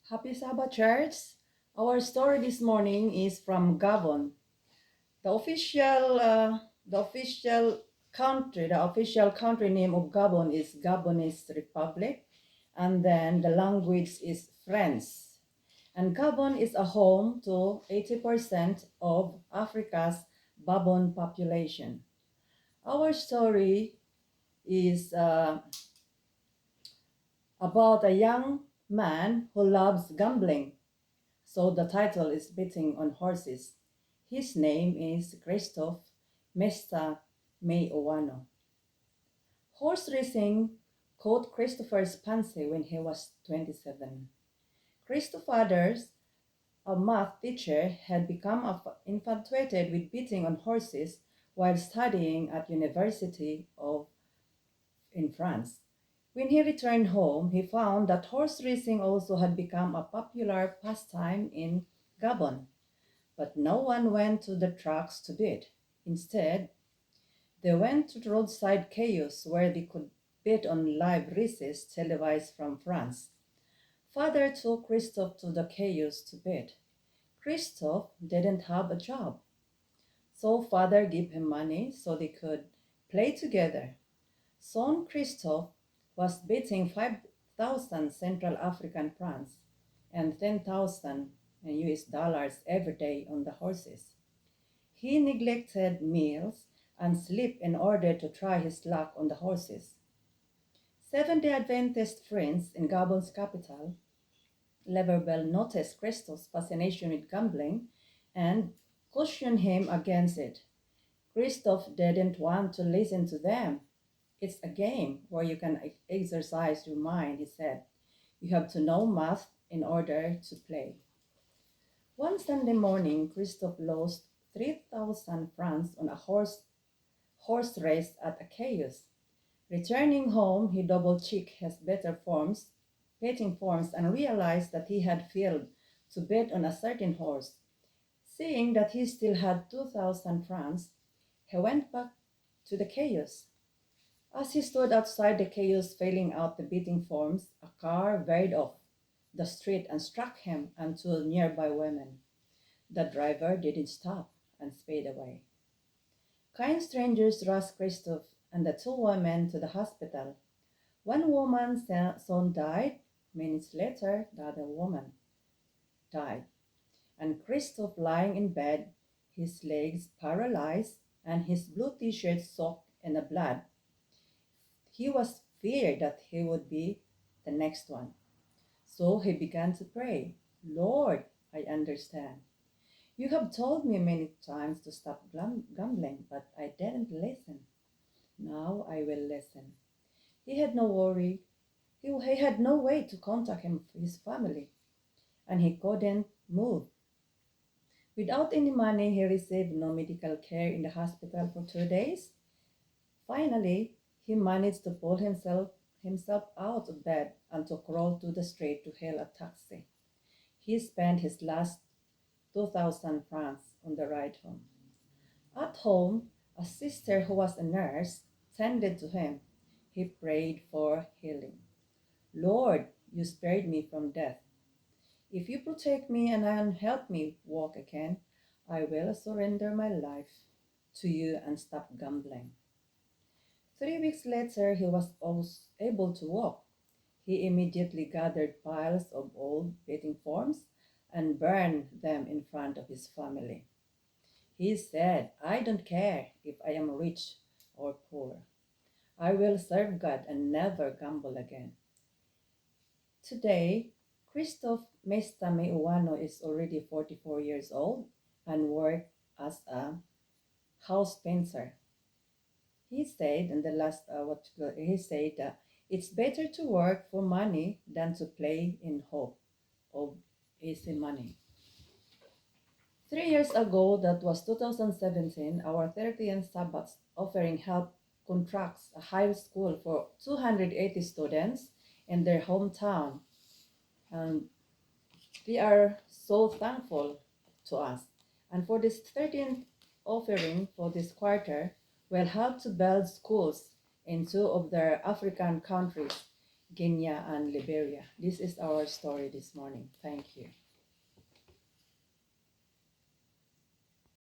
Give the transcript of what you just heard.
Happy Sabbath, Church. Our story this morning is from Gabon. The official, uh, the official country name of Gabon is Gabonese Republic, and then the language is French. And Gabon is a home to 80% of Africa's Babon population. Our story is about a young man who loves gambling. So the title is Betting on Horses. His name is Christophe Mesta May Owano. Horse racing caught Christopher's fancy when he was 27. Christopher's, a math teacher, had become infatuated with betting on horses while studying at University of in France. When he returned home, he found that horse racing also had become a popular pastime in Gabon. But no one went to the tracks to bid. Instead, they went to the roadside kiosks where they could bid on live races televised from France. Father took Christophe to the kiosk to bid. Christophe didn't have a job, so father gave him money so they could play together. Son Christophe was betting 5,000 Central African francs and 10,000 US dollars every day on the horses. He neglected meals and sleep in order to try his luck on the horses. Seventh-day Adventist friends in Gabon's capital, Libreville, noticed Christophe's fascination with gambling and cautioned him against it. Christophe didn't want to listen to them. It's a game where you can exercise your mind, he said. You have to know math in order to play. One Sunday morning, Christophe lost 3,000 francs on a horse race at a chaos. Returning home, he double-checked his betting forms, and realized that he had failed to bet on a certain horse. Seeing that he still had 2,000 francs, he went back to the chaos. As he stood outside the chaos filling out the betting forms, a car veered off the street and struck him and two nearby women. The driver didn't stop and sped away. Kind strangers rushed Christophe and the two women to the hospital. One woman's son died. Minutes later, the other woman died. And Christophe lying in bed, his legs paralyzed and his blue t-shirt soaked in the blood. He was feared that he would be the next one. So he began to pray, Lord, I understand. You have told me many times to stop gambling, but I didn't listen. Now I will listen. He had no worry. He had no way to contact his family, and he couldn't move. Without any money, he received no medical care in the hospital for 2 days. Finally, he managed to pull himself out of bed and to crawl to the street to hail a taxi. He spent his last 2,000 francs on the ride home. At home, a sister who was a nurse tended to him. He prayed for healing. Lord, you spared me from death. If you protect me and help me walk again, I will surrender my life to you and stop gambling. 3 weeks later, he was able to walk. He immediately gathered piles of old betting forms and burned them in front of his family. He said, I don't care if I am rich or poor. I will serve God and never gamble again. Today, Christophe Mestame Uwano is already 44 years old and works as a house painter. He said in the last he said it's better to work for money than to play in hope of easy money. 3 years ago, that was 2017, our 30th Sabbath offering helped contract a high school for 280 students in their hometown, and we are so thankful to us. And for this 13th offering for this quarter, will help to build schools in two of their African countries. Guinea, and Liberia. This is our story this morning. Thank you.